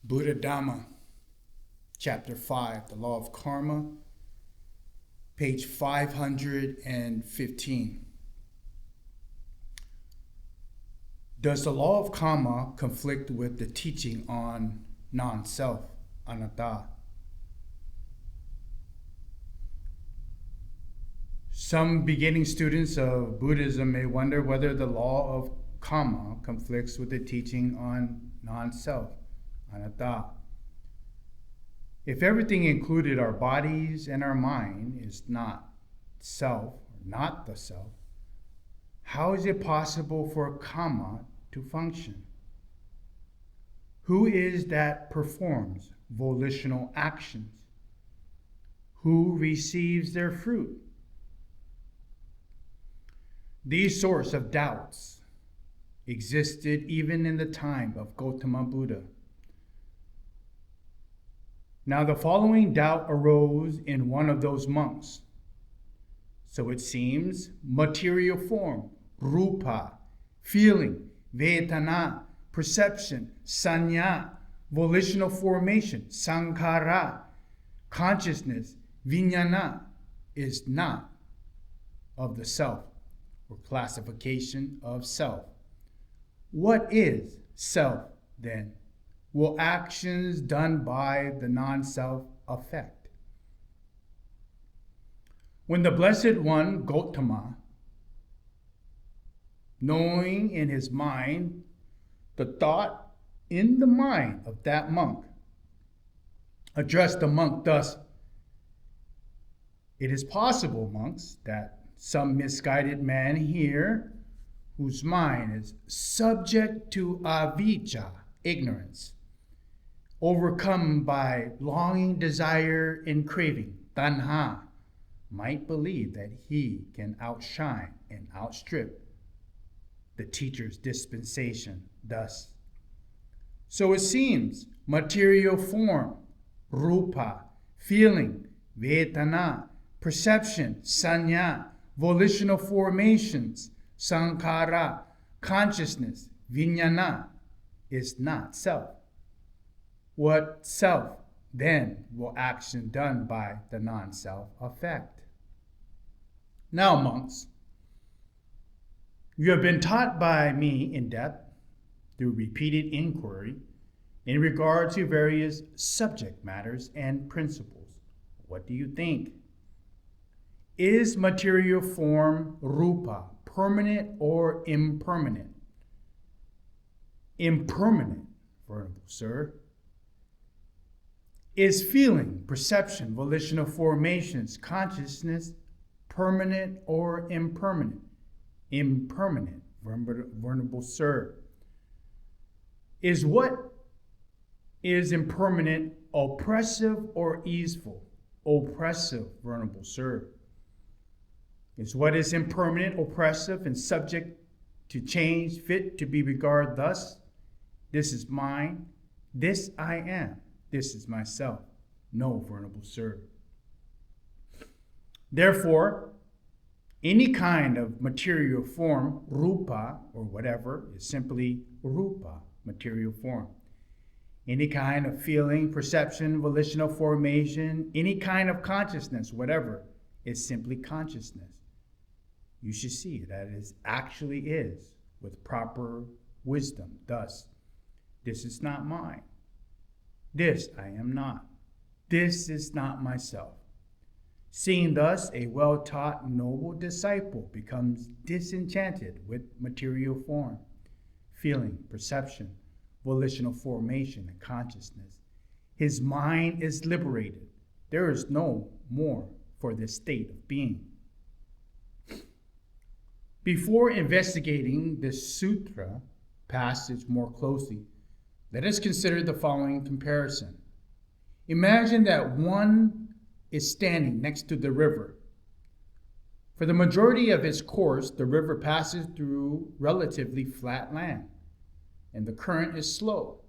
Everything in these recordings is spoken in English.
Buddhadhamma, Chapter 5, The Law of Karma, page 515. Does the law of Kamma conflict with the teaching on non-self, anatta? Some beginning students of Buddhism may wonder whether the law of Kamma conflicts with the teaching on non-self, anatta. If everything included our bodies and our mind is not self, or not the self, how is it possible for Kamma to function? Who is that performs volitional actions? Who receives their fruit? These sorts of doubts existed even in the time of Gautama Buddha. Now the following doubt arose in one of those monks. So it seems, material form, rupa, feeling, vedana, perception, sanya, volitional formation, sankhara, consciousness, vijnana, is not of the self, or classification of self. What is self then? Will actions done by the non-self affect? When the Blessed One, Gautama, knowing in his mind the thought in the mind of that monk, addressed the monk thus: "It is possible, monks, that some misguided man here, whose mind is subject to avijja, ignorance, overcome by longing, desire, and craving, tanha, might believe that he can outshine and outstrip the teacher's dispensation thus. So it seems, material form, rupa, feeling, vedana, perception, sanya, volitional formations, sankhara, consciousness, vijnana, is not self. What self, then, will action done by the non-self affect? Now, monks, you have been taught by me in depth, through repeated inquiry, in regard to various subject matters and principles. What do you think? Is material form, rupa, permanent or impermanent? Impermanent, Venerable Sir. Is feeling, perception, volitional formations, consciousness, permanent or impermanent? Impermanent, Venerable Sir. Is what is impermanent oppressive or easeful? Oppressive, Venerable Sir. Is what is impermanent oppressive and subject to change, fit to be regarded thus? This is mine, this I am. This is myself. No, Venerable Sir. Therefore, any kind of material form, rupa or whatever, is simply rupa, material form. Any kind of feeling, perception, volitional formation, any kind of consciousness, whatever, is simply consciousness. You should see that it actually is with proper wisdom. Thus, this is not mine. This I am not. This is not myself. Seeing thus, a well-taught, noble disciple becomes disenchanted with material form, feeling, perception, volitional formation, and consciousness. His mind is liberated. There is no more for this state of being. Before investigating this sutra passage more closely, let us consider the following comparison. Imagine that one is standing next to the river. For the majority of its course, the river passes through relatively flat land, and the current is slow.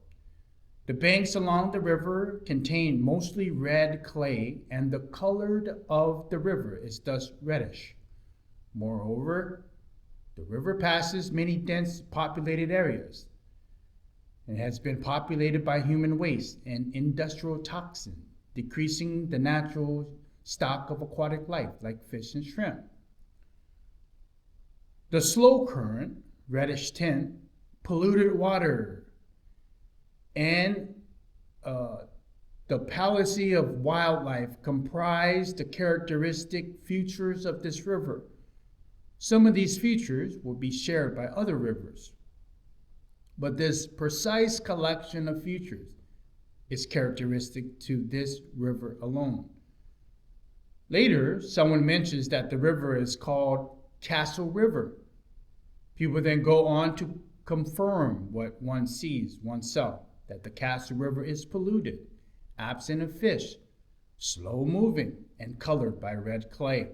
The banks along the river contain mostly red clay, and the color of the river is thus reddish. Moreover, the river passes many dense populated areas. and has been populated by human waste and industrial toxin, decreasing the natural stock of aquatic life like fish and shrimp. The slow current, reddish tint, polluted water, and the palsy of wildlife comprise the characteristic features of this river. Some of these features will be shared by other rivers, but this precise collection of features is characteristic to this river alone. Later, someone mentions that the river is called Castle River. People then go on to confirm what one sees oneself, that the Castle River is polluted, absent of fish, slow-moving, and colored by red clay.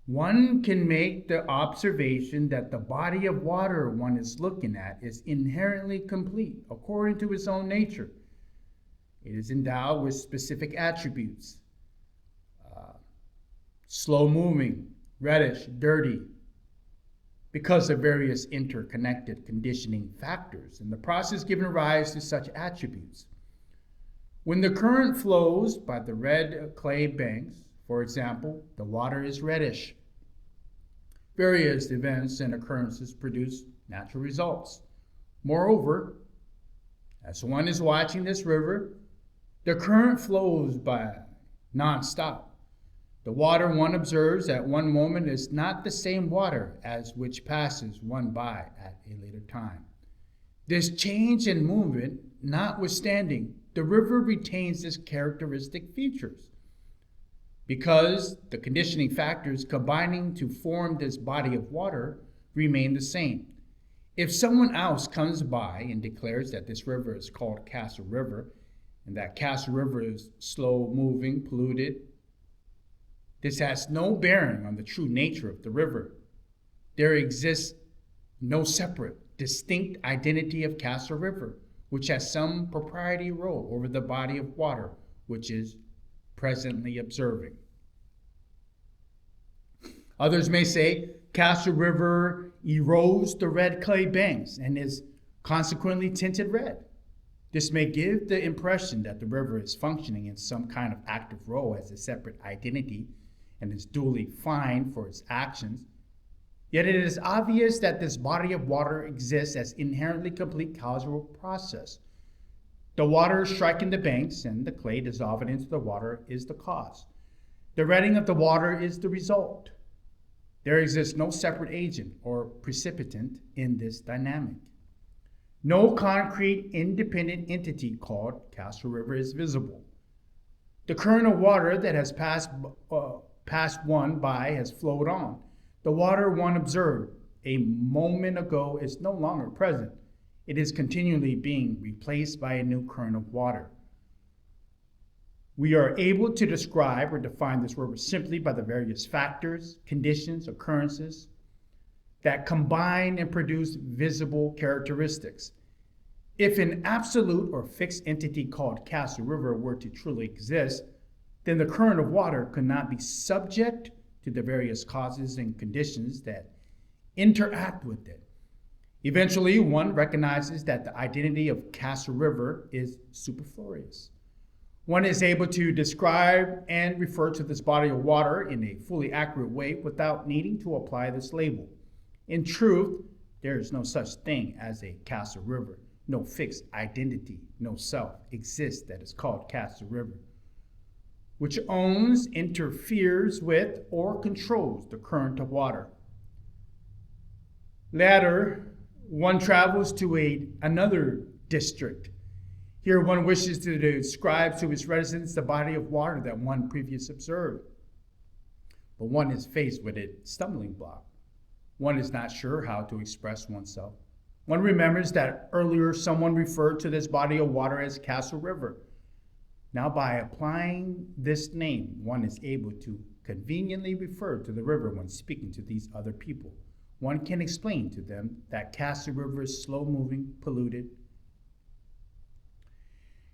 One can make the observation that the body of water one is looking at is inherently complete according to its own nature. It is endowed with specific attributes, slow-moving, reddish, dirty, because of various interconnected conditioning factors, and the process giving rise to such attributes. When the current flows by the red clay banks, for example, the water is reddish. Various events and occurrences produce natural results. Moreover, as one is watching this river, the current flows by non-stop. The water one observes at one moment is not the same water as which passes one by at a later time. This change in movement notwithstanding, the river retains its characteristic features, because the conditioning factors combining to form this body of water remain the same. If someone else comes by and declares that this river is called Castle River, and that Castle River is slow-moving, polluted, this has no bearing on the true nature of the river. There exists no separate, distinct identity of Castle River, which has some propriety role over the body of water, which is presently observing. Others may say Castle River erodes the red clay banks and is consequently tinted red. This may give the impression that the river is functioning in some kind of active role as a separate identity and is duly fined for its actions. Yet it is obvious that this body of water exists as inherently complete causal process. The water striking the banks and the clay dissolving into the water is the cause. The redding of the water is the result. There exists no separate agent or precipitant in this dynamic. No concrete independent entity called Castle River is visible. The current of water that has passed one by has flowed on. The water one observed a moment ago is no longer present. It is continually being replaced by a new current of water. We are able to describe or define this river simply by the various factors, conditions, occurrences that combine and produce visible characteristics. If an absolute or fixed entity called Castle River were to truly exist, then the current of water could not be subject to the various causes and conditions that interact with it. Eventually, one recognizes that the identity of Castle River is superfluous. One is able to describe and refer to this body of water in a fully accurate way without needing to apply this label. In truth, there is no such thing as a Castle River. No fixed identity, no self exists that is called Castle River, which owns, interferes with, or controls the current of water. Later, one travels to another district. Here one wishes to describe to its residents the body of water that one previously observed. But one is faced with a stumbling block. One is not sure how to express oneself. One remembers that earlier someone referred to this body of water as Castle River. Now, by applying this name, one is able to conveniently refer to the river when speaking to these other people. One can explain to them that Castle River is slow-moving, polluted.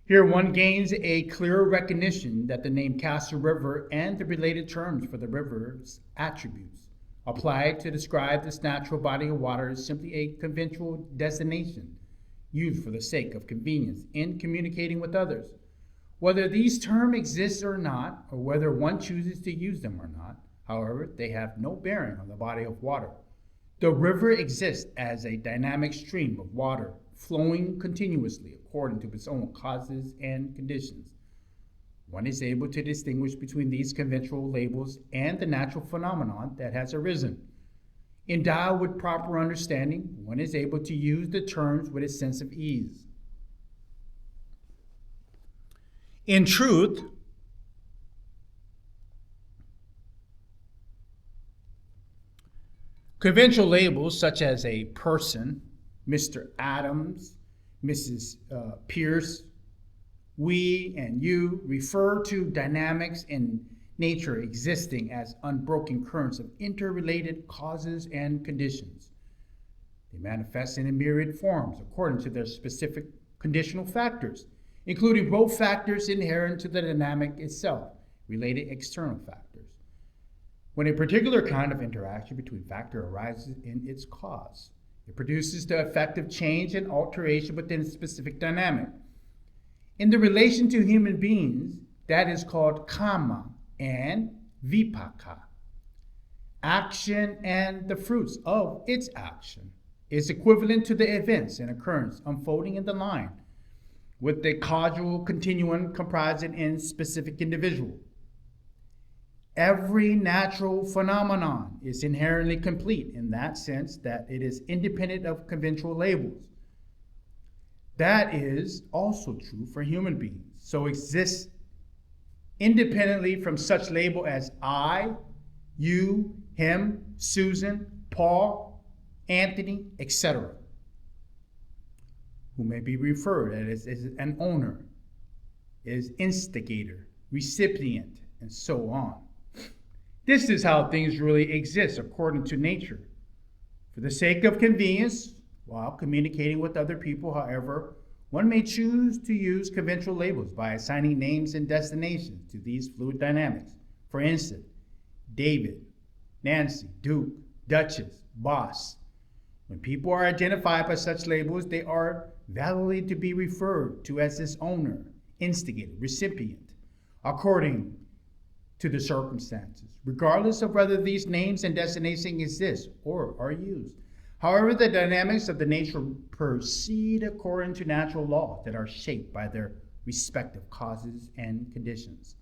Here one gains a clearer recognition that the name Castle River and the related terms for the river's attributes applied to describe this natural body of water is simply a conventional designation used for the sake of convenience in communicating with others. Whether these terms exist or not, or whether one chooses to use them or not, however, they have no bearing on the body of water. The river exists as a dynamic stream of water flowing continuously according to its own causes and conditions. One is able to distinguish between these conventional labels and the natural phenomenon that has arisen. Endowed with proper understanding, one is able to use the terms with a sense of ease. In truth, conventional labels such as a person, Mr. Adams, Mrs. Pierce, we and you refer to dynamics in nature existing as unbroken currents of interrelated causes and conditions. They manifest in a myriad forms according to their specific conditional factors, including both factors inherent to the dynamic itself, related external factors. When a particular kind of interaction between factors arises in its cause, it produces the effect of change and alteration within a specific dynamic. In the relation to human beings, that is called Kamma and Vipaka. Action and the fruits of its action is equivalent to the events and occurrence unfolding in the line, with the causal continuum comprising in specific individual. Every natural phenomenon is inherently complete in that sense that it is independent of conventional labels. That is also true for human beings, so exists independently from such label as I, you, him, Susan, Paul, Anthony, etc., who may be referred as an owner, is instigator, recipient, and so on. This is how things really exist according to nature. For the sake of convenience, while communicating with other people, however, one may choose to use conventional labels by assigning names and destinations to these fluid dynamics. For instance, David, Nancy, Duke, Duchess, Boss. When people are identified by such labels, they are validly to be referred to as this owner, instigator, recipient, according to the circumstances, regardless of whether these names and designations exist or are used. However, the dynamics of the nature proceed according to natural laws that are shaped by their respective causes and conditions.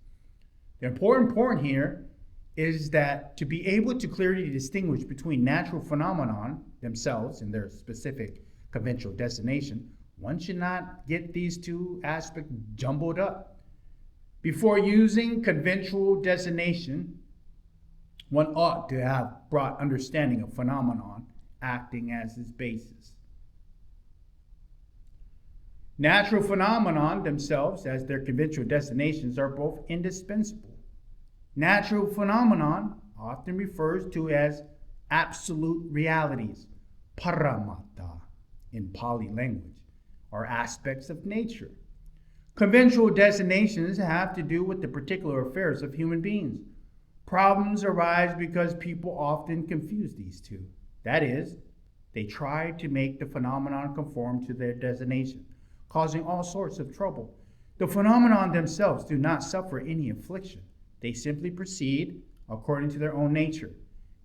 The important point here is that to be able to clearly distinguish between natural phenomenon themselves and their specific conventional destination, one should not get these two aspects jumbled up. Before using conventional designation, one ought to have brought understanding of phenomenon acting as its basis. Natural phenomenon themselves, as their conventional destinations, are both indispensable. Natural phenomenon often refers to as absolute realities, paramata in Pali language, or aspects of nature. Conventional designations have to do with the particular affairs of human beings. Problems arise because people often confuse these two. That is, they try to make the phenomenon conform to their designation, causing all sorts of trouble. The phenomenon themselves do not suffer any affliction. They simply proceed according to their own nature.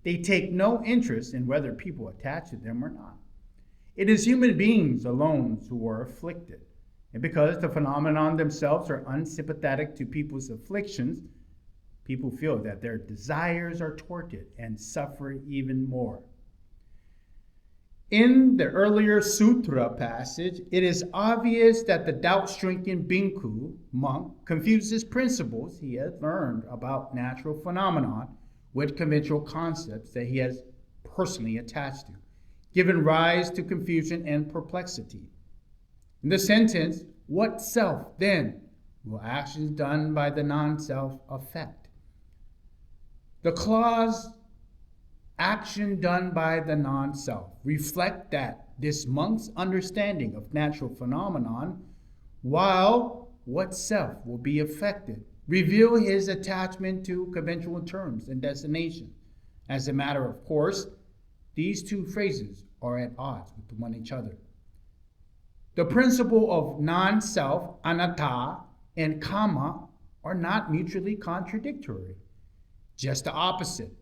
They take no interest in whether people attach to them or not. It is human beings alone who are afflicted. And because the phenomenon themselves are unsympathetic to people's afflictions, people feel that their desires are thwarted and suffer even more. In the earlier sutra passage, it is obvious that the doubt-stricken bhikkhu monk confuses principles he has learned about natural phenomenon with conventional concepts that he has personally attached to, giving rise to confusion and perplexity. In the sentence, what self, then, will actions done by the non-self affect? The clause, action done by the non-self, reflect that this monk's understanding of natural phenomenon, while what self will be affected, reveal his attachment to conventional terms and destination. As a matter of course, these two phrases are at odds with one each other. The principle of non-self, anatta, and Kamma are not mutually contradictory, just the opposite.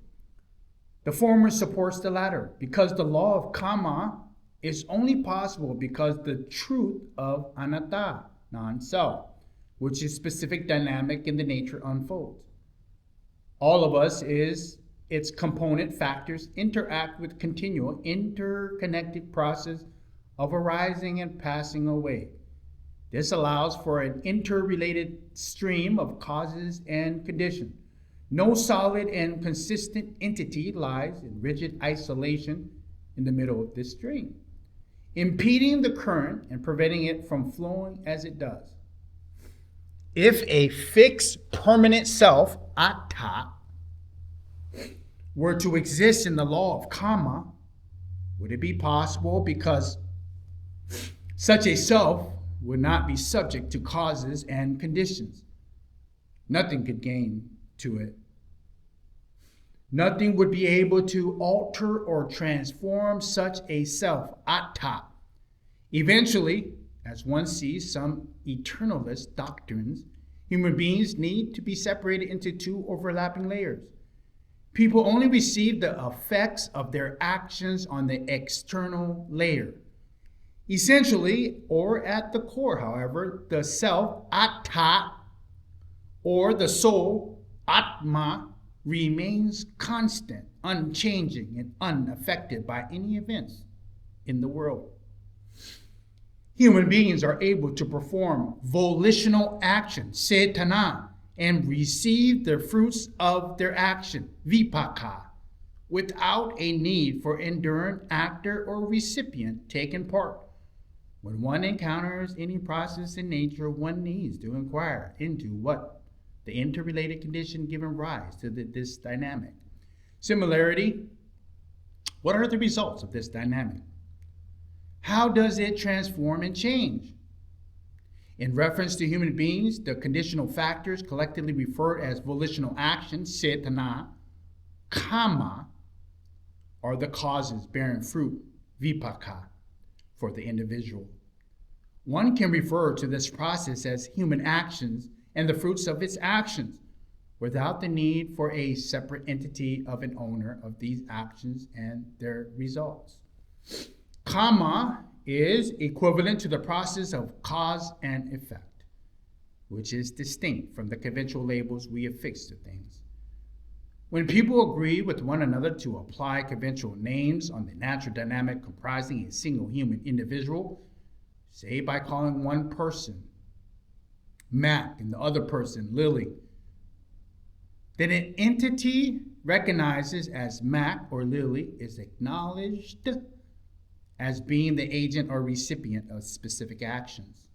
The former supports the latter because the law of Kamma is only possible because the truth of anatta, non-self, which is specific, dynamic in the nature, unfolds. All of us is its component factors interact with continual, interconnected process of arising and passing away. This allows for an interrelated stream of causes and conditions. No solid and consistent entity lies in rigid isolation in the middle of this stream, impeding the current and preventing it from flowing as it does. If a fixed, permanent self, atta, were to exist in the law of Kamma, would it be possible? Because such a self would not be subject to causes and conditions. Nothing could gain to it. Nothing would be able to alter or transform such a self, atta. Eventually, as one sees some eternalist doctrines, human beings need to be separated into two overlapping layers. People only receive the effects of their actions on the external layer. Essentially, or at the core, however, the self, atta, or the soul, atma, remains constant, unchanging, and unaffected by any events in the world. Human beings are able to perform volitional action, cetana, and receive the fruits of their action, vipaka, without a need for enduring actor or recipient taking part. When one encounters any process in nature, one needs to inquire into what the interrelated condition giving rise to this dynamic. Similarity, what are the results of this dynamic? How does it transform and change? In reference to human beings, the conditional factors collectively referred as volitional action, cetana, kamma, are the causes bearing fruit, vipaka, for the individual. One can refer to this process as human actions and the fruits of its actions, without the need for a separate entity of an owner of these actions and their results. Kamma is equivalent to the process of cause and effect, which is distinct from the conventional labels we affix to things. When people agree with one another to apply conventional names on the natural dynamic comprising a single human individual, say by calling one person Mac and the other person Lily, then an entity recognizes as Mac or Lily is acknowledged as being the agent or recipient of specific actions.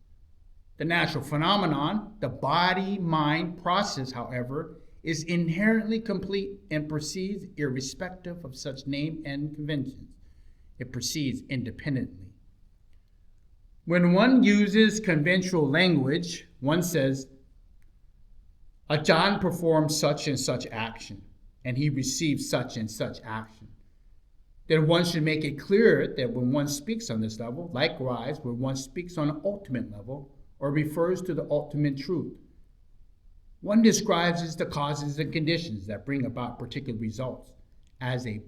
The natural phenomenon, the body-mind process, however, is inherently complete and proceeds irrespective of such name and conventions. It proceeds independently. When one uses conventional language, one says, Ajahn performed such and such action, and he received such and such action. Then one should make it clear that when one speaks on this level, likewise, when one speaks on an ultimate level, or refers to the ultimate truth, one describes the causes and conditions that bring about particular results as a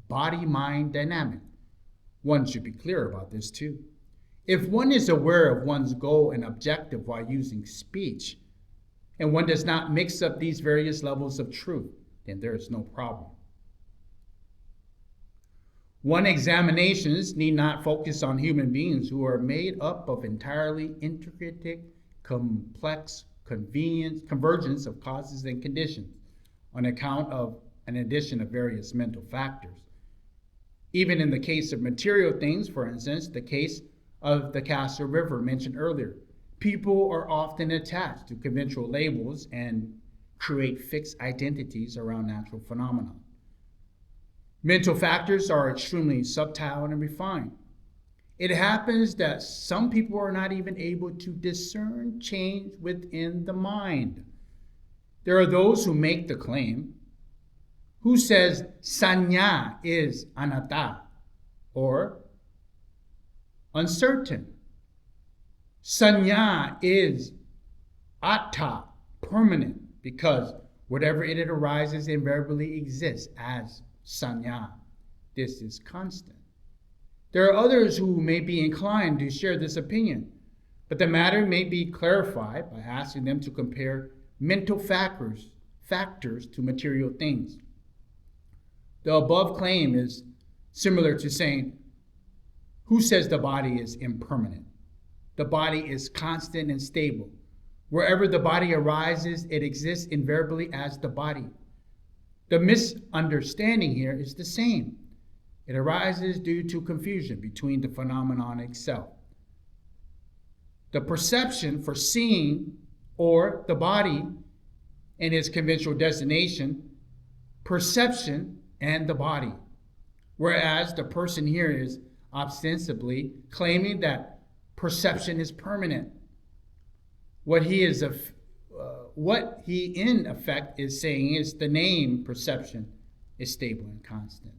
body-mind dynamic. One should be clear about this too. If one is aware of one's goal and objective while using speech, and one does not mix up these various levels of truth, then there is no problem. One examinations need not focus on human beings who are made up of entirely intricate, complex, convergence of causes and conditions on account of an addition of various mental factors. Even in the case of material things, for instance, the case of the Castle River mentioned earlier, people are often attached to conventional labels and create fixed identities around natural phenomena. Mental factors are extremely subtle and refined. It happens that some people are not even able to discern change within the mind. There are those who make the claim, who says sanya is anatta, or uncertain, Sanya is atta, permanent, because whatever in it arises invariably exists as sanya. This is constant. There are others who may be inclined to share this opinion, but the matter may be clarified by asking them to compare mental factors to material things. The above claim is similar to saying, who says the body is impermanent? The body is constant and stable. Wherever the body arises, it exists invariably as the body. The misunderstanding here is the same. It arises due to confusion between the phenomenon itself. The perception for seeing, or the body and its conventional destination, perception and the body. Whereas the person here is ostensibly claiming that perception is permanent. What he in effect is saying is the name perception is stable and constant.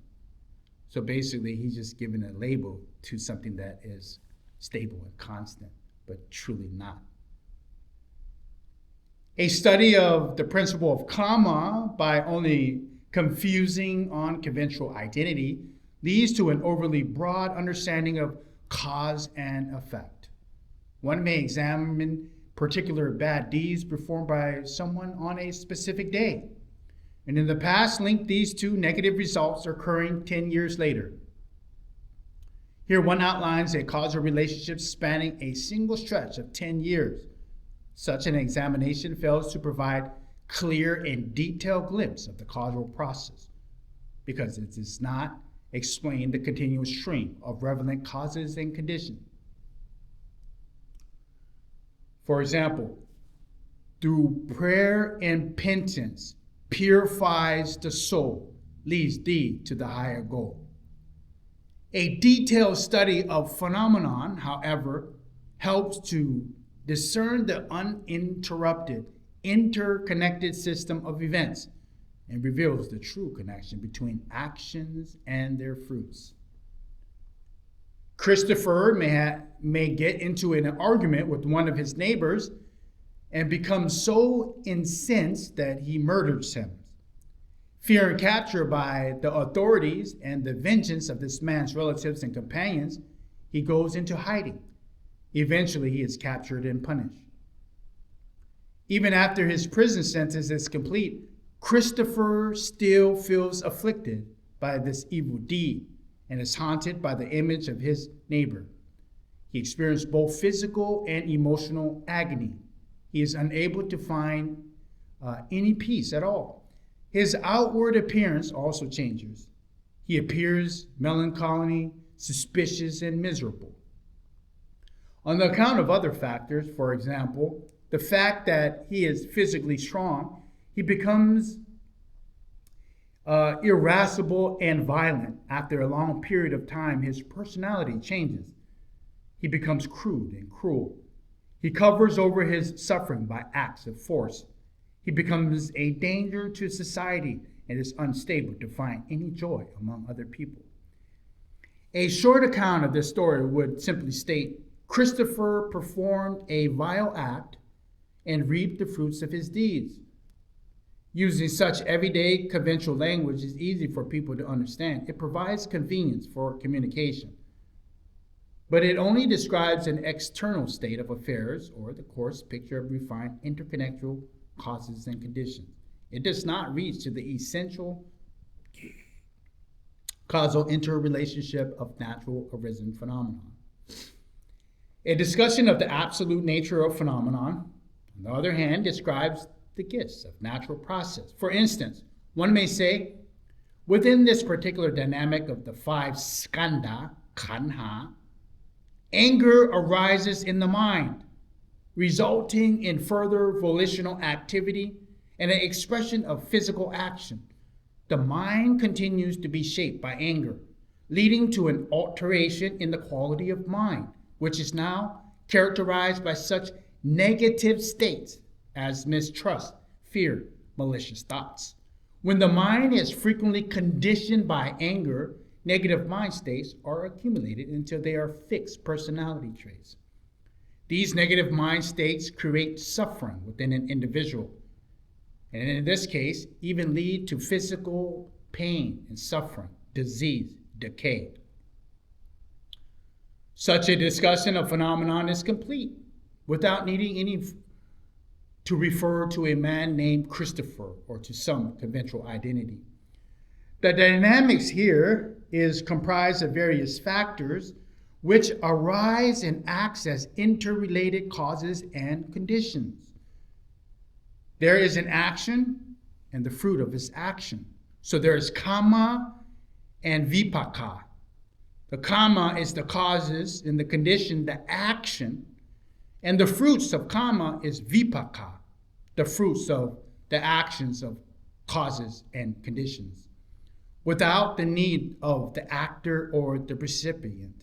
So basically, he's just giving a label to something that is stable and constant, but truly not. A study of the principle of Kamma by only confusing on conventional identity leads to an overly broad understanding of cause and effect. One may examine particular bad deeds performed by someone on a specific day, and in the past link these two negative results occurring 10 years later. Here one outlines a causal relationship spanning a single stretch of 10 years. Such an examination fails to provide clear and detailed glimpse of the causal process, because it does not explain the continuous stream of relevant causes and conditions. For example, through prayer and penance, purifies the soul, leads thee to the higher goal. A detailed study of phenomenon, however, helps to discern the uninterrupted, interconnected system of events and reveals the true connection between actions and their fruits. Christopher may get into an argument with one of his neighbors and become so incensed that he murders him. Fear and capture by the authorities and the vengeance of this man's relatives and companions, he goes into hiding. Eventually, he is captured and punished. Even after his prison sentence is complete, Christopher still feels afflicted by this evil deed and is haunted by the image of his neighbor. He experienced both physical and emotional agony. He is unable to find any peace at all. His outward appearance also changes. He appears melancholy, suspicious, and miserable. On the account of other factors, for example, the fact that he is physically strong, he becomes irascible and violent. After a long period of time, his personality changes. He becomes crude and cruel. He covers over his suffering by acts of force. He becomes a danger to society and is unstable to find any joy among other people. A short account of this story would simply state, Christopher performed a vile act and reaped the fruits of his deeds. Using such everyday conventional language is easy for people to understand. It provides convenience for communication. But it only describes an external state of affairs or the coarse picture of refined interconnected causes and conditions. It does not reach to the essential causal interrelationship of natural arisen phenomenon. A discussion of the absolute nature of phenomenon, on the other hand, describes the gist of natural process. For instance, one may say, within this particular dynamic of the 5 skandha, khandha, anger arises in the mind, resulting in further volitional activity and an expression of physical action. The mind continues to be shaped by anger, leading to an alteration in the quality of mind, which is now characterized by such negative states as mistrust, fear, malicious thoughts. When the mind is frequently conditioned by anger, negative mind states are accumulated until they are fixed personality traits. These negative mind states create suffering within an individual, and in this case, even lead to physical pain and suffering, disease, decay. Such a discussion of phenomenon is complete without needing to refer to a man named Christopher or to some conventional identity. The dynamics here is comprised of various factors which arise and acts as interrelated causes and conditions. There is an action and the fruit of this action. So there is Kamma and Vipaka. The Kamma is the causes and the condition, the action, and the fruits of Kamma is Vipaka, the fruits of the actions of causes and conditions, without the need of the actor or the recipient.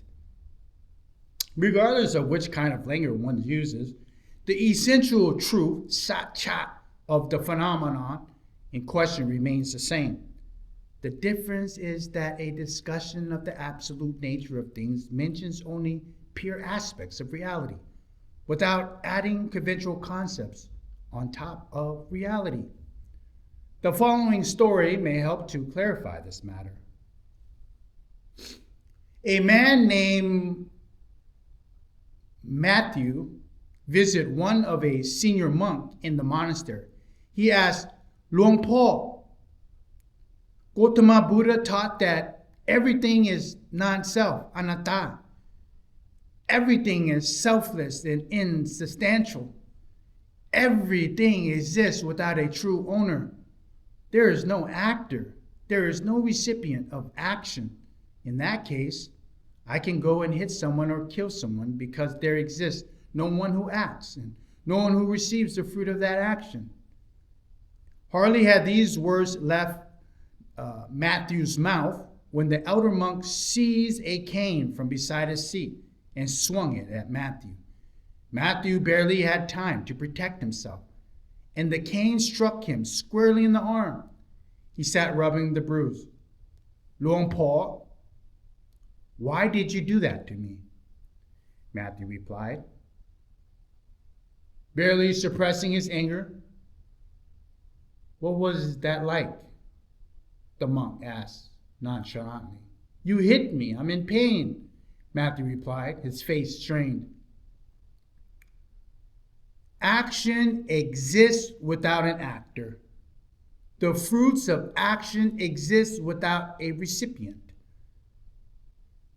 Regardless of which kind of language one uses, the essential truth, sat-chat, of the phenomenon in question remains the same. The difference is that a discussion of the absolute nature of things mentions only pure aspects of reality, without adding conventional concepts on top of reality. The following story may help to clarify this matter. A man named Matthew visited one of a senior monk in the monastery. He asked, Luang Po, Gautama Buddha taught that everything is non-self, anatta. Everything is selfless and insubstantial. Everything exists without a true owner. There is no actor. There is no recipient of action. In that case, I can go and hit someone or kill someone because there exists no one who acts and no one who receives the fruit of that action. Hardly had these words left Matthew's mouth when the elder monk seized a cane from beside his seat and swung it at Matthew. Matthew barely had time to protect himself, and the cane struck him squarely in the arm. He sat rubbing the bruise. Luang Po, why did you do that to me? Matthew replied, barely suppressing his anger. What was that like? The monk asked nonchalantly. You hit me. I'm in pain, Matthew replied, his face strained. Action exists without an actor. The fruits of action exist without a recipient.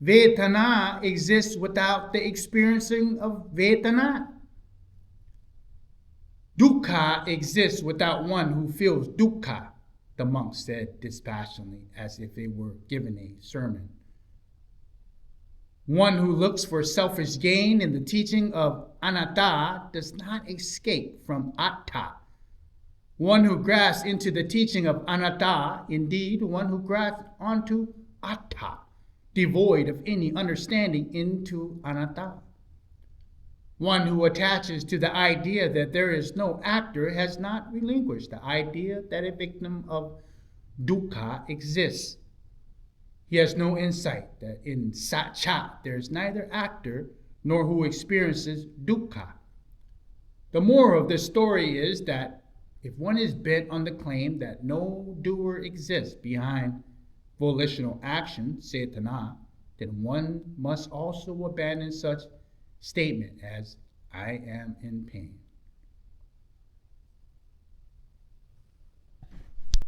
Vedana exists without the experiencing of Vedana. Dukkha exists without one who feels dukkha, the monk said dispassionately, as if they were given a sermon. One who looks for selfish gain in the teaching of anatta does not escape from atta. One who grasps into the teaching of anatta, indeed, one who grasps onto atta, devoid of any understanding into anatta. One who attaches to the idea that there is no actor has not relinquished the idea that a victim of dukkha exists. He has no insight that in satcha there is neither actor nor who experiences dukkha. The moral of this story is that if one is bent on the claim that no doer exists behind volitional action, cetana, then one must also abandon such statement as I am in pain.